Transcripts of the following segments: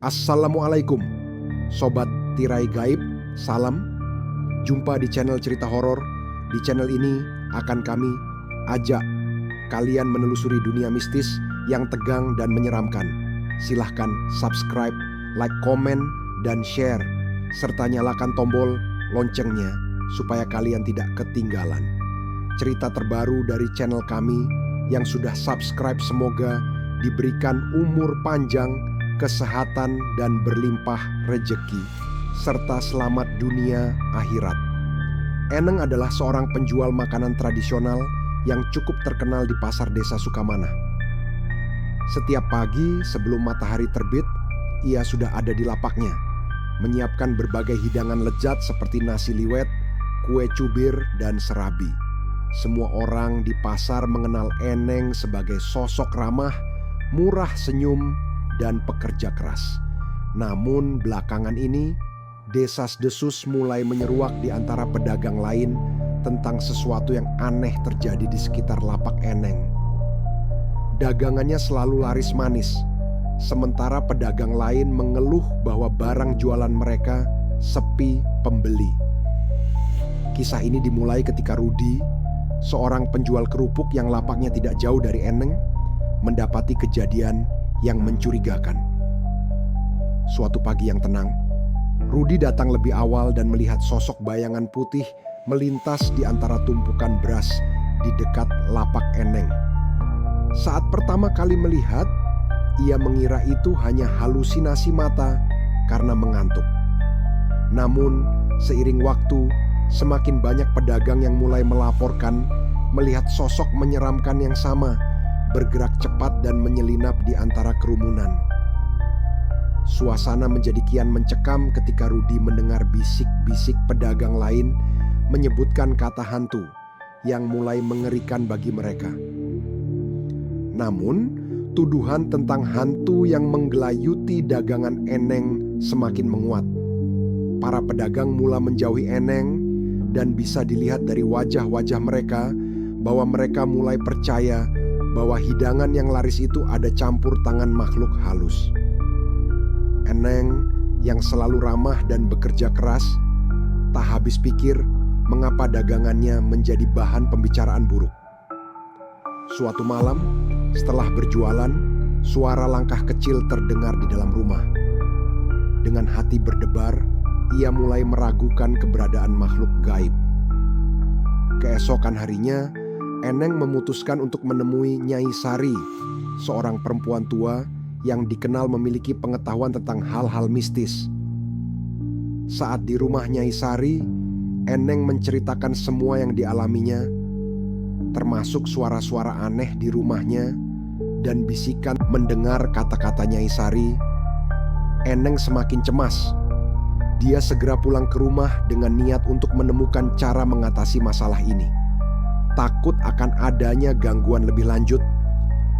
Assalamualaikum, Sobat Tirai Gaib, salam. Jumpa di channel cerita horor. Di channel ini akan kami ajak kalian menelusuri dunia mistis yang tegang dan menyeramkan. Silahkan subscribe, like, komen, dan share. Serta nyalakan tombol loncengnya supaya kalian tidak ketinggalan cerita terbaru dari channel kami. Yang sudah subscribe semoga diberikan umur panjang, kesehatan, dan berlimpah rejeki, serta selamat dunia akhirat. Eneng adalah seorang penjual makanan tradisional yang cukup terkenal di pasar desa Sukamana. Setiap pagi sebelum matahari terbit, ia sudah ada di lapaknya, menyiapkan berbagai hidangan lezat seperti nasi liwet, kue cubir, dan serabi. Semua orang di pasar mengenal Eneng sebagai sosok ramah, murah senyum, dan pekerja keras. Namun belakangan ini, desas-desus mulai menyeruak di antara pedagang lain tentang sesuatu yang aneh terjadi di sekitar lapak Eneng. Dagangannya selalu laris manis, sementara pedagang lain mengeluh bahwa barang jualan mereka sepi pembeli. Kisah ini dimulai ketika Rudi, seorang penjual kerupuk yang lapaknya tidak jauh dari Eneng, mendapati kejadian yang mencurigakan. Suatu pagi yang tenang, Rudi datang lebih awal dan melihat sosok bayangan putih melintas di antara tumpukan beras di dekat lapak Eneng. Saat pertama kali melihat, ia mengira itu hanya halusinasi mata karena mengantuk. Namun, seiring waktu, semakin banyak pedagang yang mulai melaporkan melihat sosok menyeramkan yang sama bergerak cepat dan menyelinap di antara kerumunan. Suasana menjadi kian mencekam ketika Rudi mendengar bisik-bisik pedagang lain menyebutkan kata hantu yang mulai mengerikan bagi mereka. Namun, tuduhan tentang hantu yang menggelayuti dagangan Eneng semakin menguat. Para pedagang mula menjauhi Eneng dan bisa dilihat dari wajah-wajah mereka bahwa mereka mulai percaya bahwa hidangan yang laris itu ada campur tangan makhluk halus. Eneng yang selalu ramah dan bekerja keras, tak habis pikir mengapa dagangannya menjadi bahan pembicaraan buruk. Suatu malam, setelah berjualan, suara langkah kecil terdengar di dalam rumah. Dengan hati berdebar, ia mulai meragukan keberadaan makhluk gaib. Keesokan harinya, Eneng memutuskan untuk menemui Nyai Sari, seorang perempuan tua yang dikenal memiliki pengetahuan tentang hal-hal mistis. Saat di rumah Nyai Sari, Eneng menceritakan semua yang dialaminya, termasuk suara-suara aneh di rumahnya dan bisikan. Mendengar kata-kata Nyai Sari, Eneng semakin cemas. Dia segera pulang ke rumah dengan niat untuk menemukan cara mengatasi masalah ini. Takut akan adanya gangguan lebih lanjut,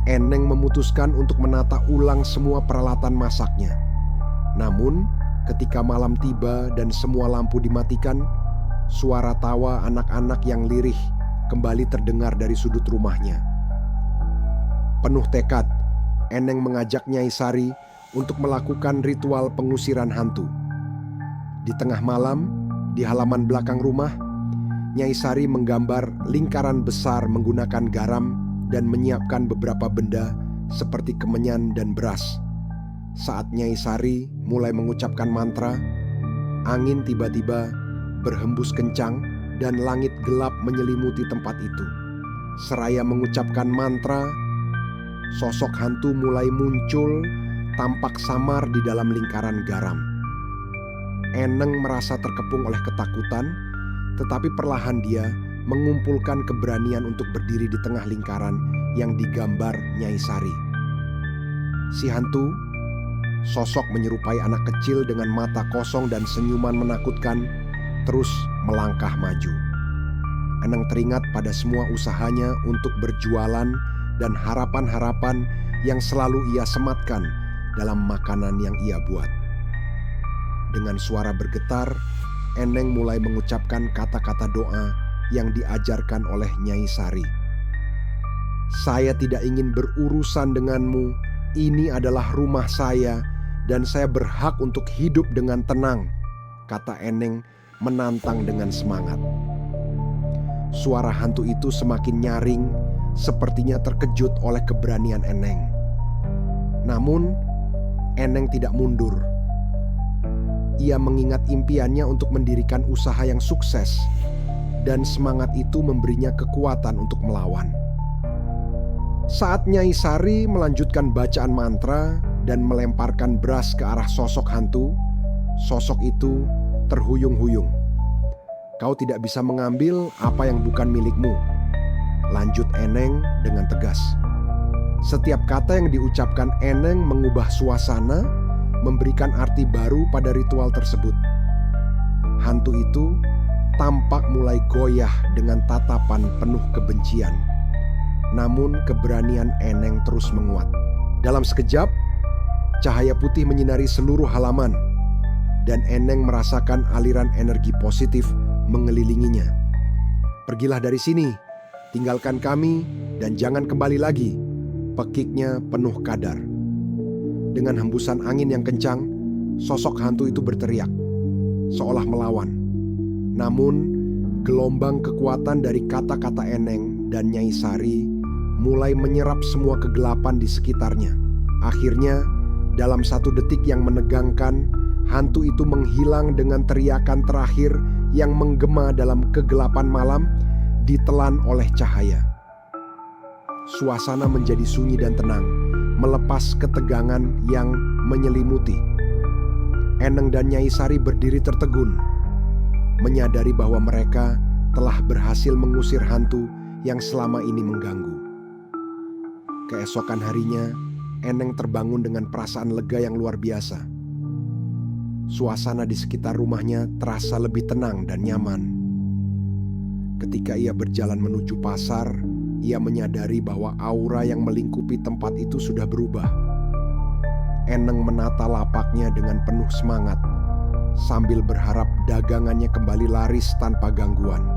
Eneng memutuskan untuk menata ulang semua peralatan masaknya. Namun, ketika malam tiba dan semua lampu dimatikan, suara tawa anak-anak yang lirih kembali terdengar dari sudut rumahnya. Penuh tekad, Eneng mengajak Nyai Sari untuk melakukan ritual pengusiran hantu. Di tengah malam, di halaman belakang rumah, Nyai Sari menggambar lingkaran besar menggunakan garam dan menyiapkan beberapa benda seperti kemenyan dan beras. Saat Nyai Sari mulai mengucapkan mantra, angin tiba-tiba berhembus kencang dan langit gelap menyelimuti tempat itu. Seraya mengucapkan mantra, sosok hantu mulai muncul, tampak samar di dalam lingkaran garam. Eneng merasa terkepung oleh ketakutan, tetapi perlahan dia mengumpulkan keberanian untuk berdiri di tengah lingkaran yang digambar Nyai Sari. Si hantu, sosok menyerupai anak kecil dengan mata kosong dan senyuman menakutkan, terus melangkah maju. Eneng teringat pada semua usahanya untuk berjualan dan harapan-harapan yang selalu ia sematkan dalam makanan yang ia buat. Dengan suara bergetar, Eneng mulai mengucapkan kata-kata doa yang diajarkan oleh Nyai Sari. Saya tidak ingin berurusan denganmu. Ini adalah rumah saya dan saya berhak untuk hidup dengan tenang, kata Eneng menantang dengan semangat. Suara hantu itu semakin nyaring, sepertinya terkejut oleh keberanian Eneng. Namun, Eneng tidak mundur. Ia mengingat impiannya untuk mendirikan usaha yang sukses, dan semangat itu memberinya kekuatan untuk melawan. Saat Nyai Sari melanjutkan bacaan mantra dan melemparkan beras ke arah sosok hantu, sosok itu terhuyung-huyung. Kau tidak bisa mengambil apa yang bukan milikmu, lanjut Eneng dengan tegas. Setiap kata yang diucapkan Eneng mengubah suasana, memberikan arti baru pada ritual tersebut. Hantu itu tampak mulai goyah dengan tatapan penuh kebencian. Namun keberanian Eneng terus menguat. Dalam sekejap, cahaya putih menyinari seluruh halaman, dan Eneng merasakan aliran energi positif mengelilinginya. Pergilah dari sini, tinggalkan kami, dan jangan kembali lagi, pekiknya penuh kadar. Dengan hembusan angin yang kencang, sosok hantu itu berteriak, seolah melawan. Namun, gelombang kekuatan dari kata-kata Eneng dan Nyai Sari mulai menyerap semua kegelapan di sekitarnya. Akhirnya, dalam 1 detik yang menegangkan, hantu itu menghilang dengan teriakan terakhir yang menggema dalam kegelapan malam, ditelan oleh cahaya. Suasana menjadi sunyi dan tenang, melepas ketegangan yang menyelimuti. Eneng dan Nyai Sari berdiri tertegun, menyadari bahwa mereka telah berhasil mengusir hantu yang selama ini mengganggu. Keesokan harinya, Eneng terbangun dengan perasaan lega yang luar biasa. Suasana di sekitar rumahnya terasa lebih tenang dan nyaman. Ketika ia berjalan menuju pasar, ia menyadari bahwa aura yang melingkupi tempat itu sudah berubah. Eneng menata lapaknya dengan penuh semangat, sambil berharap dagangannya kembali laris tanpa gangguan.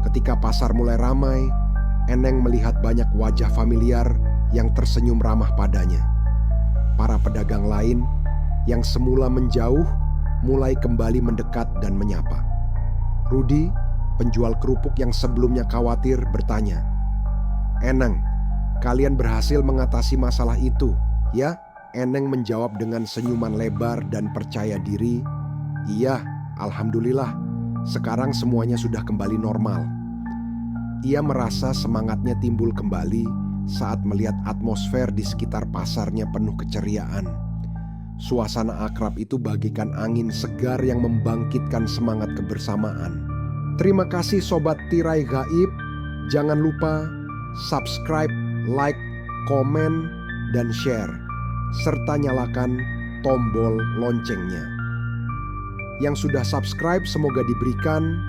Ketika pasar mulai ramai, Eneng melihat banyak wajah familiar yang tersenyum ramah padanya. Para pedagang lain yang semula menjauh mulai kembali mendekat dan menyapa. Rudi, penjual kerupuk yang sebelumnya khawatir, bertanya, "Eneng, kalian berhasil mengatasi masalah itu, ya?" Eneng menjawab dengan senyuman lebar dan percaya diri, "Iya, alhamdulillah, sekarang semuanya sudah kembali normal." Ia merasa semangatnya timbul kembali saat melihat atmosfer di sekitar pasarnya penuh keceriaan. Suasana akrab itu bagaikan angin segar yang membangkitkan semangat kebersamaan. Terima kasih Sobat Tirai Gaib. Jangan lupa subscribe, like, komen, dan share, serta nyalakan tombol loncengnya. Yang sudah subscribe semoga diberikan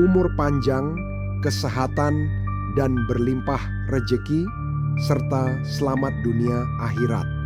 umur panjang, kesehatan, dan berlimpah rejeki, serta selamat dunia akhirat.